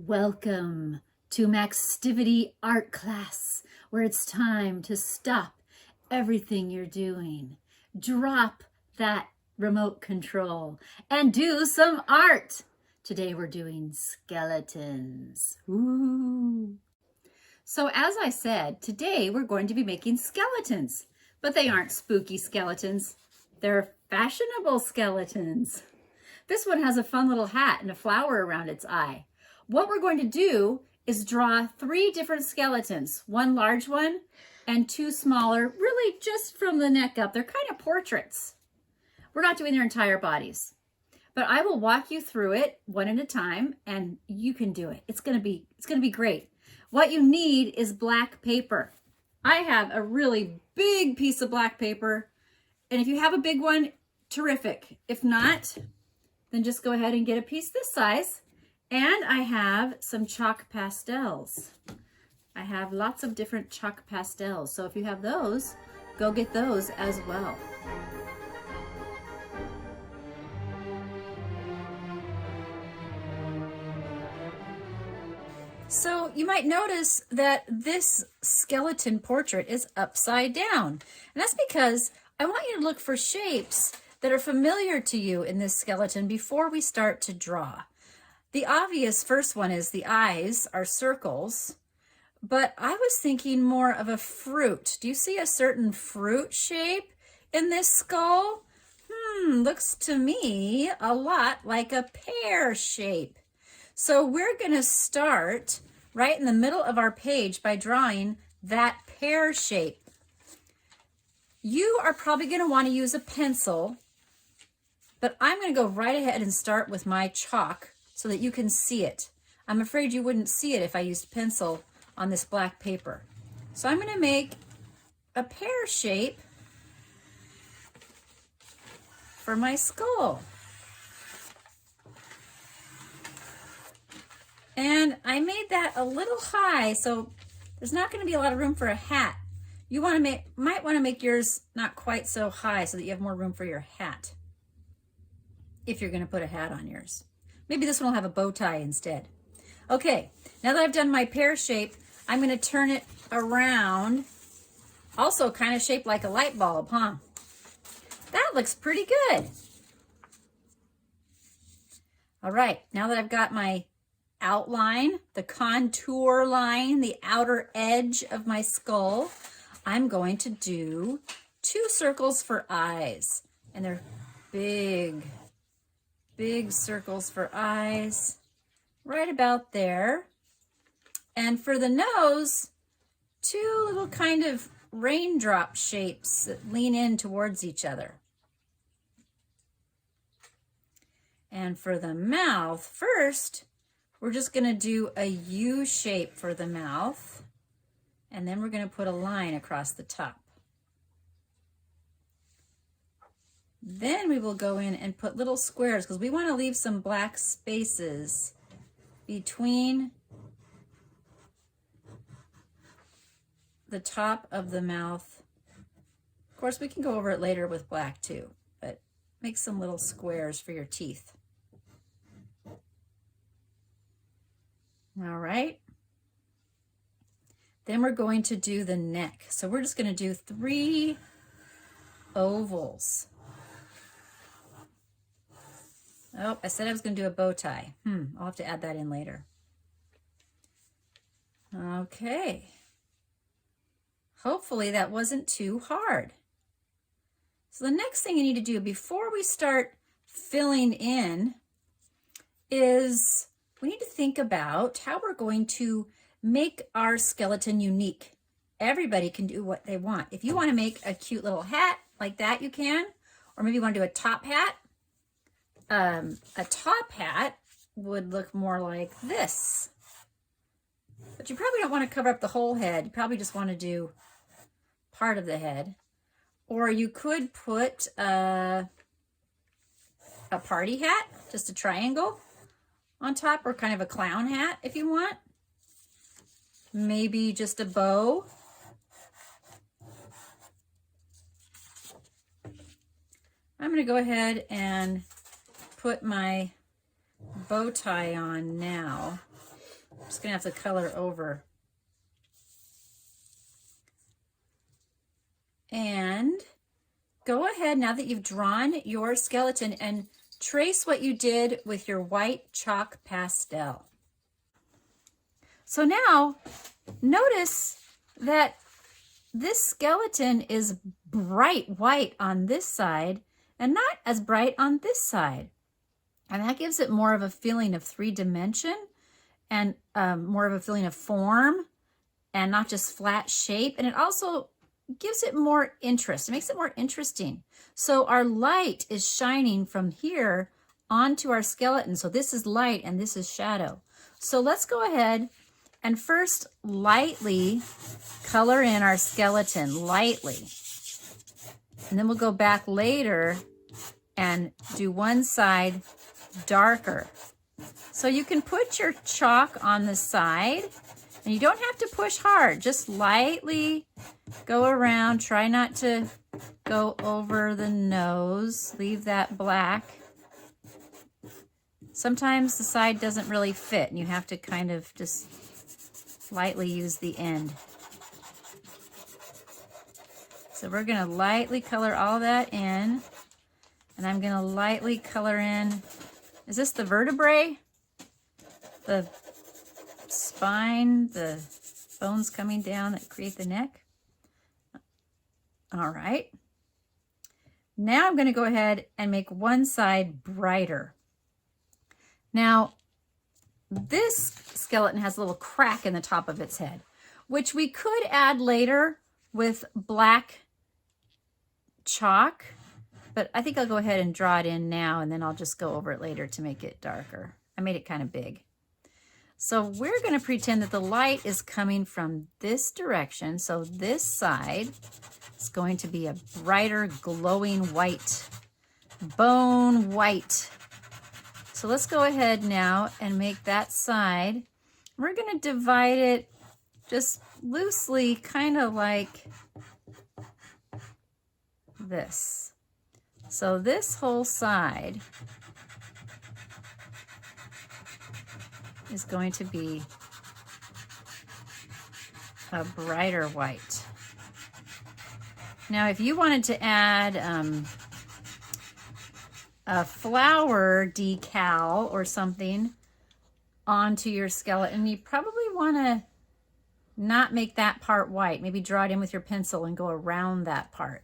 Welcome to Maxtivity art class, where it's time to stop everything you're doing, drop that remote control, and do some art. Today we're doing skeletons. Ooh. So as I said, today we're going to be making skeletons, but they aren't spooky skeletons. They're fashionable skeletons. This one has a fun little hat and a flower around its eye. What we're going to do is draw 3 different skeletons, 1 large one and 2 smaller, really just from the neck up. They're kind of portraits. We're not doing their entire bodies, but I will walk you through it one at a time and you can do it. It's going to be great. What you need is black paper. I have a really big piece of black paper, and if you have a big one, terrific. If not, then just go ahead and get a piece this size. And I have some chalk pastels. I have lots of different chalk pastels. So if you have those, go get those as well. So you might notice that this skeleton portrait is upside down. And that's because I want you to look for shapes that are familiar to you in this skeleton before we start to draw. The obvious first one is the eyes are circles, but I was thinking more of a fruit. Do you see a certain fruit shape in this skull? Looks to me a lot like a pear shape. So we're going to start right in the middle of our page by drawing that pear shape. You are probably going to want to use a pencil, but I'm going to go right ahead and start with my chalk so that you can see it. I'm afraid you wouldn't see it if I used pencil on this black paper. So I'm going to make a pear shape for my skull. And I made that a little high, so there's not going to be a lot of room for a hat. You might want to make yours not quite so high so that you have more room for your hat, if you're going to put a hat on yours. Maybe this one will have a bow tie instead. Okay, now that I've done my pear shape, I'm going to turn it around, also kind of shaped like a light bulb, huh? That looks pretty good. All right, now that I've got my outline, the contour line, the outer edge of my skull, I'm going to do 2 circles for eyes. And they're big circles for eyes, right about there. And for the nose, 2 little kind of raindrop shapes that lean in towards each other. And for the mouth, first, we're just going to do a U shape for the mouth, and then we're going to put a line across the top. Then we will go in and put little squares because we want to leave some black spaces between the top of the mouth. Of course, we can go over it later with black too, but make some little squares for your teeth. All right. Then we're going to do the neck. So we're just going to do 3 ovals. Oh, I said I was going to do a bow tie. I'll have to add that in later. Okay. Hopefully that wasn't too hard. So the next thing you need to do before we start filling in is we need to think about how we're going to make our skeleton unique. Everybody can do what they want. If you want to make a cute little hat like that, you can. Or maybe you want to do a top hat. A top hat would look more like this. But you probably don't want to cover up the whole head. You probably just want to do part of the head. Or you could put a party hat, just a triangle on top, or kind of a clown hat if you want. Maybe just a bow. I'm going to go ahead and put my bow tie on now. I'm just gonna have to color over. And go ahead, now that you've drawn your skeleton, and trace what you did with your white chalk pastel. So now, notice that this skeleton is bright white on this side and not as bright on this side. And that gives it more of a feeling of 3-dimension and more of a feeling of form and not just flat shape. And it also gives it more interest. It makes it more interesting. So our light is shining from here onto our skeleton. So this is light and this is shadow. So let's go ahead and first lightly color in our skeleton, lightly. And then we'll go back later and do one side darker. So you can put your chalk on the side and you don't have to push hard, just lightly go around. Try not to go over the nose, leave that black. Sometimes the side doesn't really fit and you have to kind of just lightly use the end. So we're going to lightly color all that in, and I'm going to lightly color in, is this the vertebrae? The spine, the bones coming down that create the neck? All right. Now I'm going to go ahead and make one side brighter. Now, this skeleton has a little crack in the top of its head, which we could add later with black chalk, but I think I'll go ahead and draw it in now, and then I'll just go over it later to make it darker. I made it kind of big. So we're going to pretend that the light is coming from this direction. So this side is going to be a brighter, glowing white, bone white. So let's go ahead now and make that side. We're going to divide it just loosely, kind of like this. So this whole side is going to be a brighter white. Now, if you wanted to add a flower decal or something onto your skeleton, you probably want to not make that part white. Maybe draw it in with your pencil and go around that part.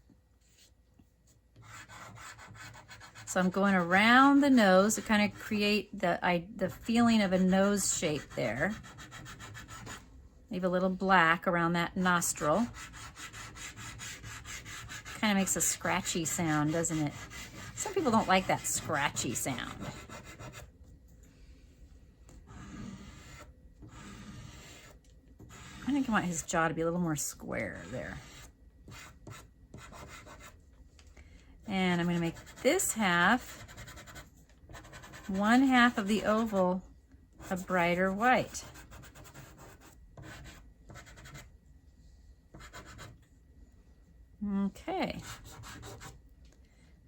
So I'm going around the nose to kind of create the feeling of a nose shape there. Leave a little black around that nostril. Kind of makes a scratchy sound, doesn't it? Some people don't like that scratchy sound. I think I want his jaw to be a little more square there. And I'm going to make this half, one half of the oval, a brighter white. Okay.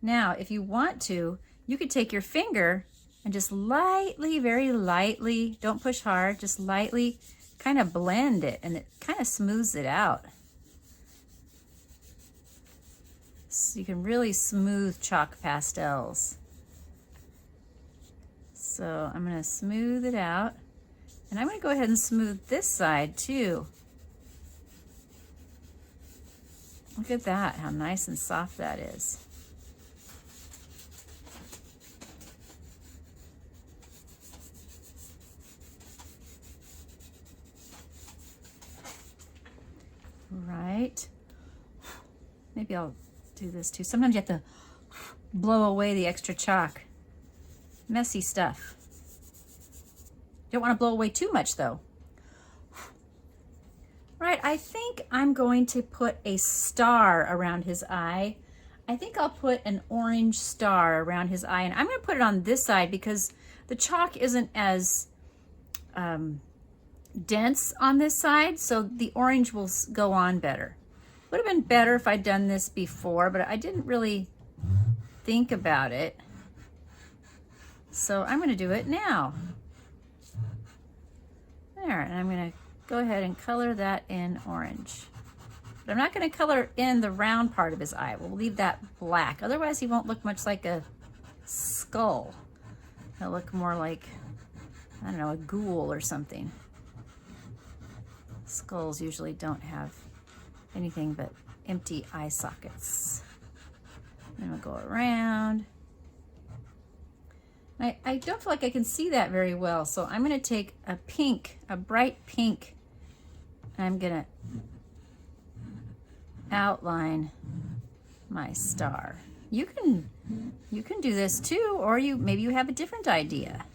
Now, if you want to, you could take your finger and just lightly, very lightly, don't push hard, just lightly kind of blend it, and it kind of smooths it out. So you can really smooth chalk pastels. So I'm going to smooth it out, and I'm going to go ahead and smooth this side too. Look at that, how nice and soft that is. Right. Maybe I'll do this too. Sometimes you have to blow away the extra chalk. Messy stuff. Don't want to blow away too much though. Right, I think I'm going to put a star around his eye. I think I'll put an orange star around his eye, and I'm going to put it on this side because the chalk isn't as dense on this side, so the orange will go on better. Would have been better if I'd done this before, but I didn't really think about it. So I'm going to do it now. There, and I'm gonna go ahead and color that in orange. But I'm not gonna color in the round part of his eye. We'll leave that black. Otherwise he won't look much like a skull. He'll look more like, I don't know, a ghoul or something. Skulls usually don't have anything but empty eye sockets. And we'll go around. I don't feel like I can see that very well, so I'm gonna take a pink, a bright pink, and I'm gonna outline my star. You can do this too, or maybe you have a different idea.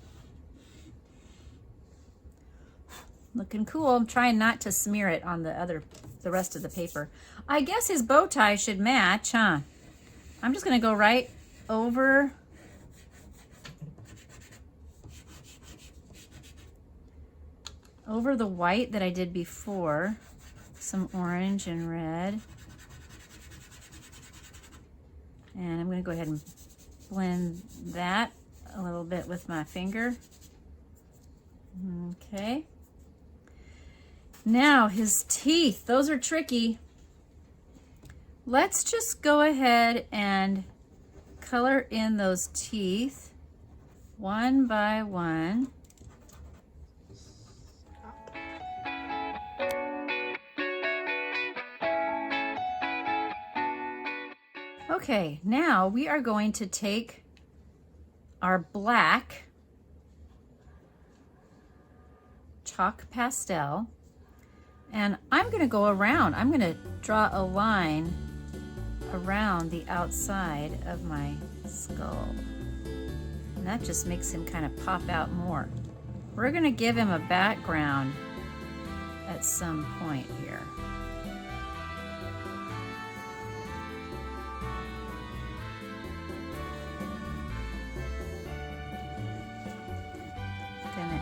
Looking cool. I'm trying not to smear it on the rest of the paper. I guess his bow tie should match, huh? I'm just gonna go right over the white that I did before, some orange and red. And I'm going to go ahead and blend that a little bit with my finger. Okay. Now his teeth, those are tricky. Let's just go ahead and color in those teeth one by one. Okay, now we are going to take our black chalk pastel, and I'm going to go around. I'm going to draw a line around the outside of my skull. And that just makes him kind of pop out more. We're going to give him a background at some point here.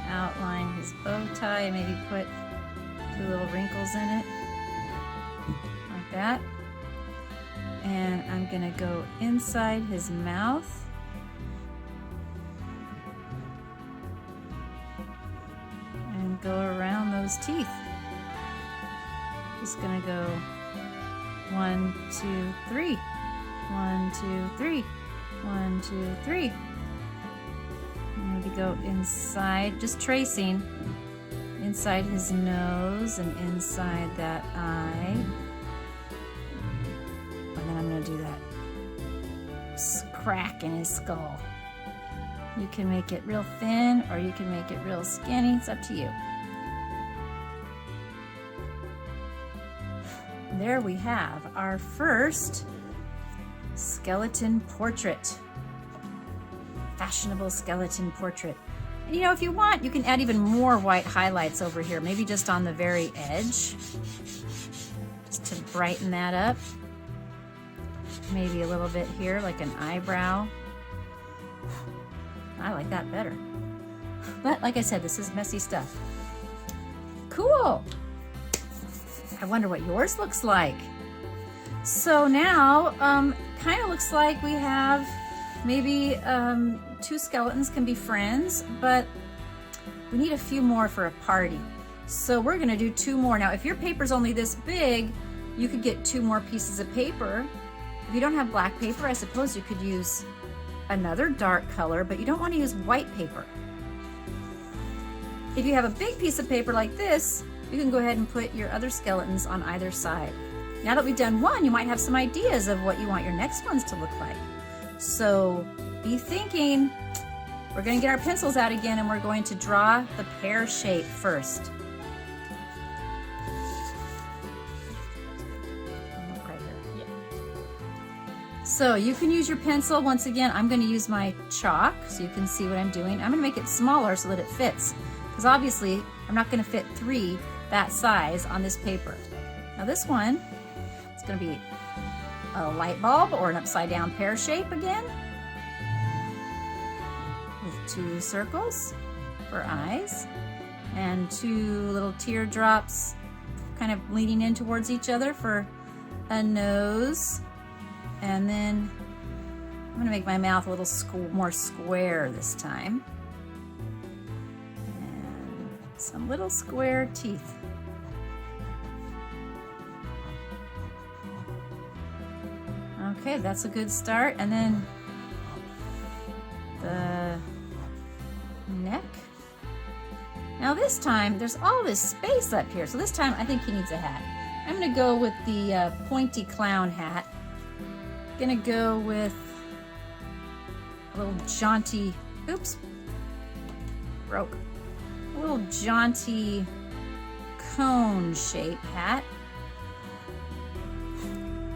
Outline his bow tie and maybe put 2 little wrinkles in it, like that. And I'm gonna go inside his mouth. And go around those teeth. Just gonna go 1, 2, 3. 1, 2, 3. 1, 2, 3. Maybe go inside, just tracing inside his nose and inside that eye. And then I'm going to do that crack in his skull. You can make it real thin or you can make it real skinny. It's up to you. There we have our first skeleton portrait. Fashionable skeleton portrait. And you know, if you want, you can add even more white highlights over here, maybe just on the very edge, just to brighten that up. Maybe a little bit here, like an eyebrow. I like that better. But like I said, this is messy stuff. Cool. I wonder what yours looks like. So now, kind of looks like we have maybe 2 skeletons can be friends, but we need a few more for a party. So we're gonna do 2 more. Now, if your paper's only this big, you could get 2 more pieces of paper. If you don't have black paper, I suppose you could use another dark color, but you don't want to use white paper. If you have a big piece of paper like this, you can go ahead and put your other skeletons on either side. Now that we've done one, you might have some ideas of what you want your next ones to look like. So be thinking. We're going to get our pencils out again and we're going to draw the pear shape first. Right here. Yeah. So you can use your pencil. Once again, I'm going to use my chalk so you can see what I'm doing. I'm going to make it smaller so that it fits, because obviously I'm not going to fit 3 that size on this paper. Now this one, it's going to be a light bulb or an upside down pear shape again, with 2 circles for eyes and 2 little teardrops kind of leaning in towards each other for a nose. And then I'm going to make my mouth a little more square this time. And some little square teeth. Okay, that's a good start. And then the neck. Now this time, there's all this space up here. So this time, I think he needs a hat. I'm gonna go with the pointy clown hat. Gonna go with a little jaunty, oops, broke. A little jaunty cone shape hat.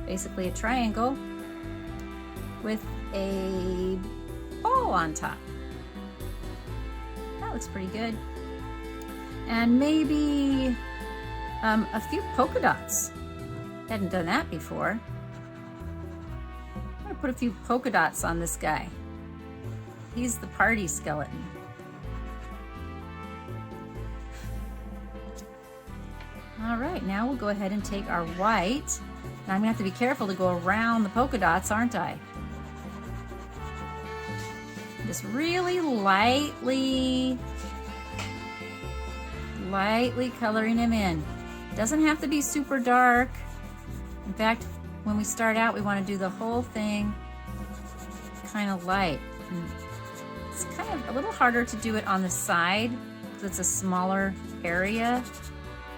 Basically a triangle with a ball on top. That looks pretty good. And maybe a few polka dots. Hadn't done that before. I'm gonna put a few polka dots on this guy. He's the party skeleton. All right, now we'll go ahead and take our white. Now I'm gonna have to be careful to go around the polka dots, aren't I? Just really lightly coloring him in. Doesn't have to be super dark. In fact, when we start out, we want to do the whole thing kind of light. And it's kind of a little harder to do it on the side because it's a smaller area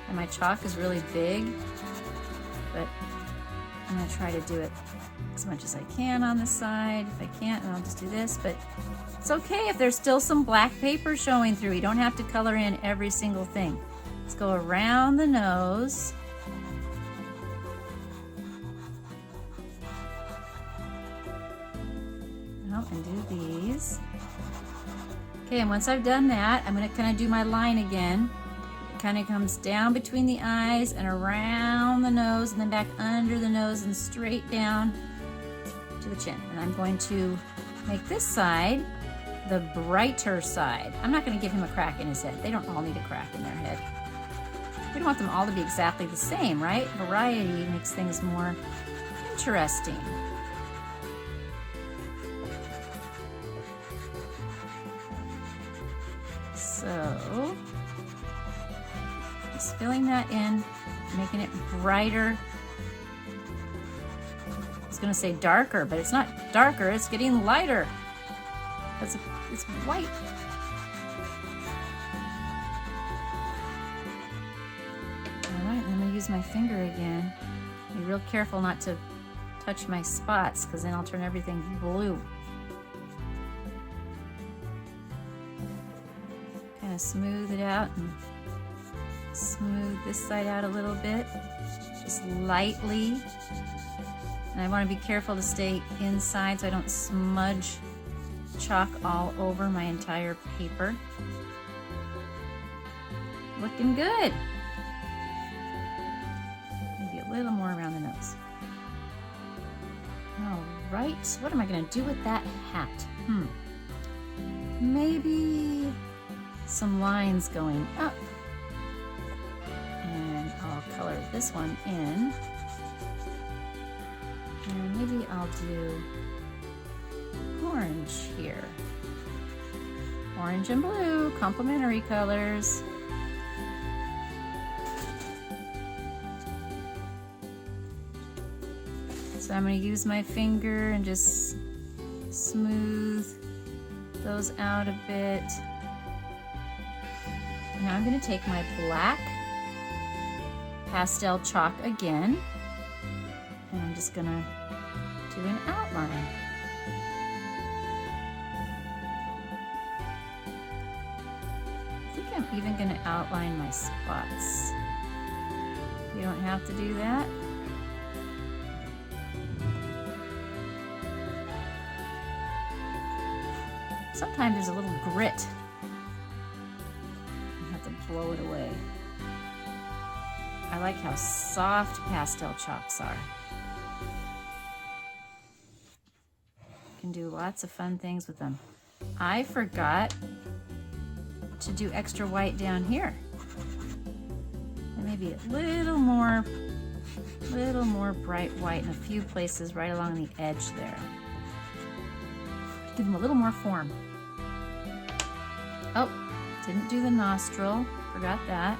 and my chalk is really big, but I'm gonna try to do it as much as I can on the side. If I can't, then I'll just do this, but it's okay if there's still some black paper showing through. You don't have to color in every single thing. Let's go around the nose. Oh, and do these. Okay, and once I've done that, I'm gonna kind of do my line again. It kind of comes down between the eyes and around the nose and then back under the nose and straight down to the chin. And I'm going to make this side the brighter side. I'm not going to give him a crack in his head. They don't all need a crack in their head. We don't want them all to be exactly the same, right? Variety makes things more interesting. So, just filling that in, making it brighter. I was going to say darker, but it's not darker, it's getting lighter. It's white. All right, I'm gonna use my finger again. Be real careful not to touch my spots because then I'll turn everything blue. Kind of smooth it out and smooth this side out a little bit, just lightly. And I want to be careful to stay inside so I don't smudge chalk all over my entire paper. Looking good. Maybe a little more around the nose. All right, what am I going to do with that hat? Maybe some lines going up. And I'll color this one in. And maybe I'll do orange here. Orange and blue, complementary colors. So I'm going to use my finger and just smooth those out a bit. Now I'm going to take my black pastel chalk again, and I'm just going to do an outline. I think I'm even going to outline my spots. You don't have to do that. Sometimes there's a little grit. You have to blow it away. I like how soft pastel chalks are. You can do lots of fun things with them. I forgot to do extra white down here. And maybe a little more bright white in a few places right along the edge there. Give them a little more form. Oh, didn't do the nostril. Forgot that.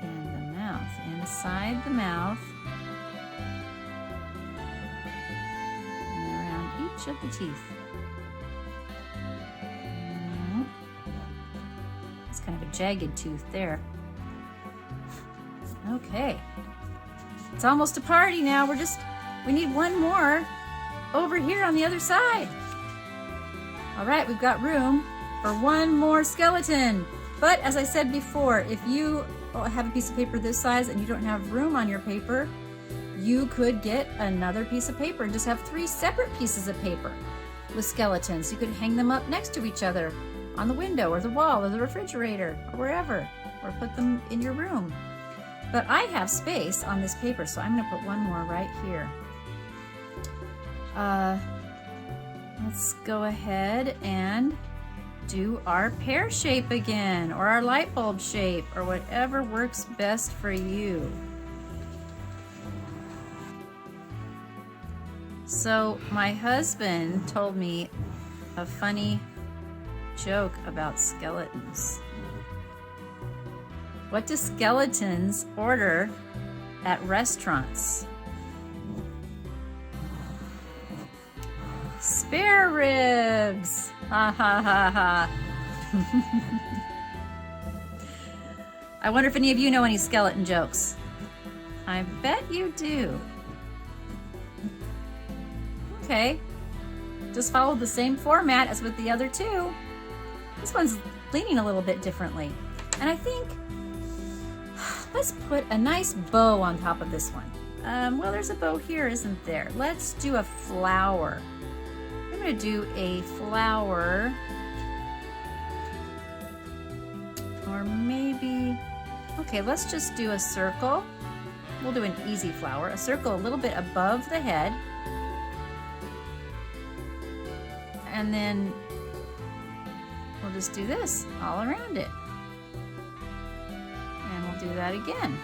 And the mouth, inside the mouth. And around each of the teeth. It's kind of a jagged tooth there. Okay. It's almost a party now. We need one more over here on the other side. All right, we've got room for one more skeleton. But as I said before, if you have a piece of paper this size and you don't have room on your paper, you could get another piece of paper and just have 3 separate pieces of paper with skeletons. You could hang them up next to each other on the window or the wall or the refrigerator or wherever, or put them in your room. But I have space on this paper, so I'm gonna put one more right here. Let's go ahead and do our pear shape again, or our light bulb shape, or whatever works best for you. So my husband told me a funny joke about skeletons. What do skeletons order at restaurants? Spare ribs! Ha ha ha ha. I wonder if any of you know any skeleton jokes. I bet you do. Okay. Just follow the same format as with the other 2. This one's leaning a little bit differently. And I think, let's put a nice bow on top of this one. Well, there's a bow here, isn't there? Let's do a flower. I'm going to do a flower, or maybe, okay, let's just do a circle. We'll do an easy flower, a circle a little bit above the head, and then we'll just do this all around it, and we'll do that again.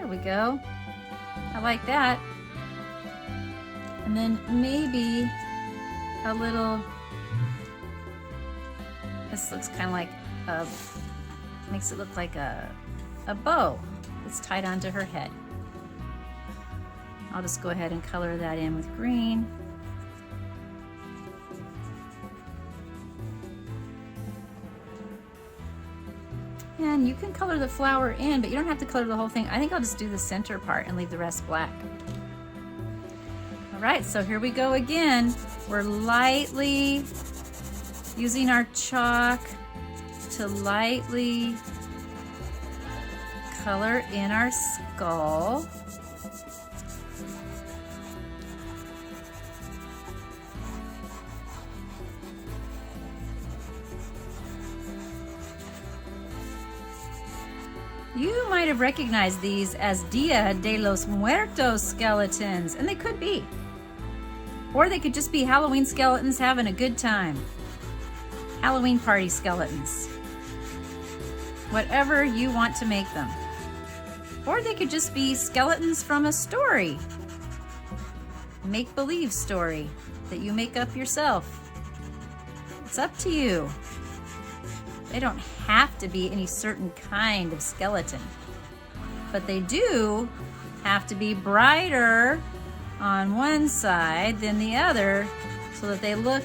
We go. I like that. And then maybe a little, this looks kind of like makes it look like a bow that's tied onto her head. I'll just go ahead and color that in with green. And you can color the flower in, but you don't have to color the whole thing. I think I'll just do the center part and leave the rest black. All right, so here we go again. We're lightly using our chalk to lightly color in our skull. You might have recognized these as Dia de los Muertos skeletons, and they could be. Or they could just be Halloween skeletons having a good time. Halloween party skeletons. Whatever you want to make them. Or they could just be skeletons from a story. Make-believe story that you make up yourself. It's up to you. They don't have to be any certain kind of skeleton, but they do have to be brighter on one side than the other so that they look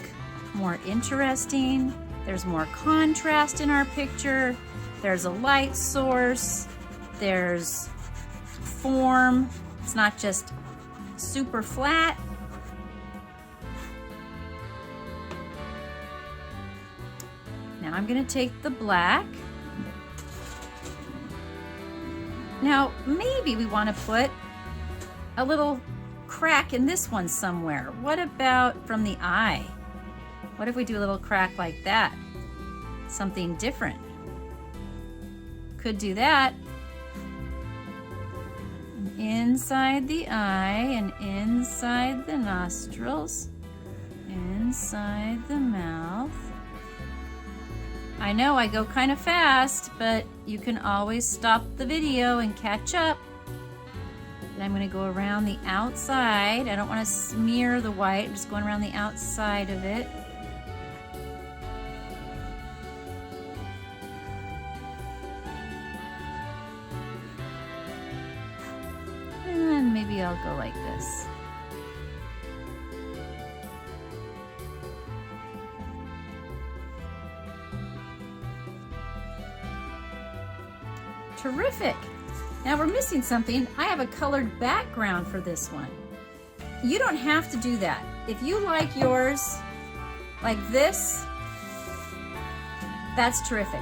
more interesting. There's more contrast in our picture. There's a light source. There's form. It's not just super flat. Now I'm going to take the black. Now maybe we want to put a little crack in this one somewhere. What about from the eye? What if we do a little crack like that? Something different. Could do that. Inside the eye and inside the nostrils, inside the mouth. I know I go kind of fast, but you can always stop the video and catch up. Then I'm going to go around the outside. I don't want to smear the white. I'm just going around the outside of it. And maybe I'll go like this. Terrific. Now we're missing something. I have a colored background for this one. You don't have to do that. If you like yours like this, that's terrific.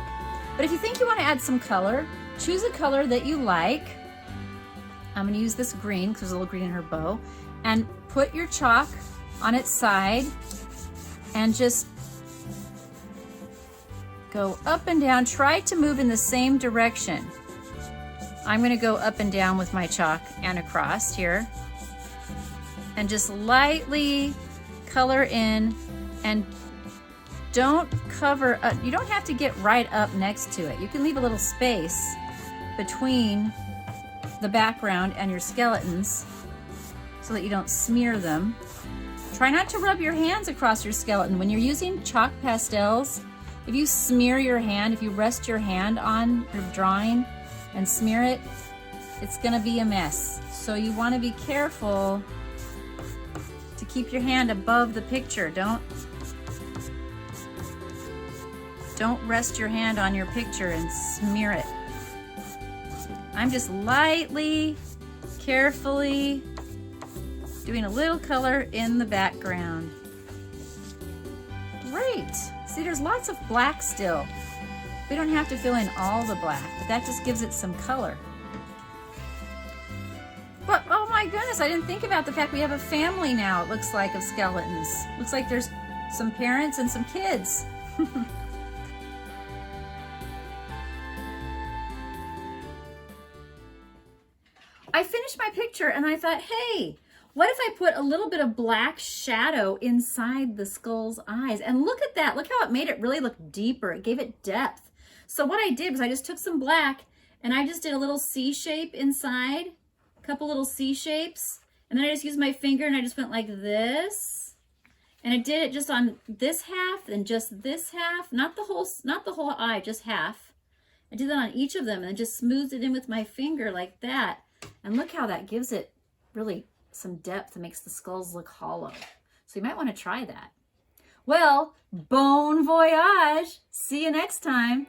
But if you think you want to add some color, choose a color that you like. I'm going to use this green because there's a little green in her bow. And put your chalk on its side and just go up and down. Try to move in the same direction. I'm going to go up and down with my chalk and across here. And just lightly color in, and don't cover up. You don't have to get right up next to it. You can leave a little space between the background and your skeletons so that you don't smear them. Try not to rub your hands across your skeleton. When you're using chalk pastels, if you smear your hand, if you rest your hand on your drawing and smear it, it's gonna be a mess. So you wanna be careful to keep your hand above the picture. Don't rest your hand on your picture and smear it. I'm just lightly, carefully doing a little color in the background. Great. See, there's lots of black still. We don't have to fill in all the black, but that just gives it some color. But oh my goodness, I didn't think about the fact we have a family now, it looks like, of skeletons. Looks like there's some parents and some kids. I finished my picture and I thought, hey, what if I put a little bit of black shadow inside the skull's eyes? And look at that. Look how it made it really look deeper. It gave it depth. So what I did was I just took some black and I just did a little C shape inside, a couple little C shapes. And then I just used my finger and I just went like this. And I did it just on this half and just this half, not the whole eye, just half. I did that on each of them and just smoothed it in with my finger like that. And look how that gives it really some depth and makes the skulls look hollow. So you might want to try that. Well, bon voyage. See you next time.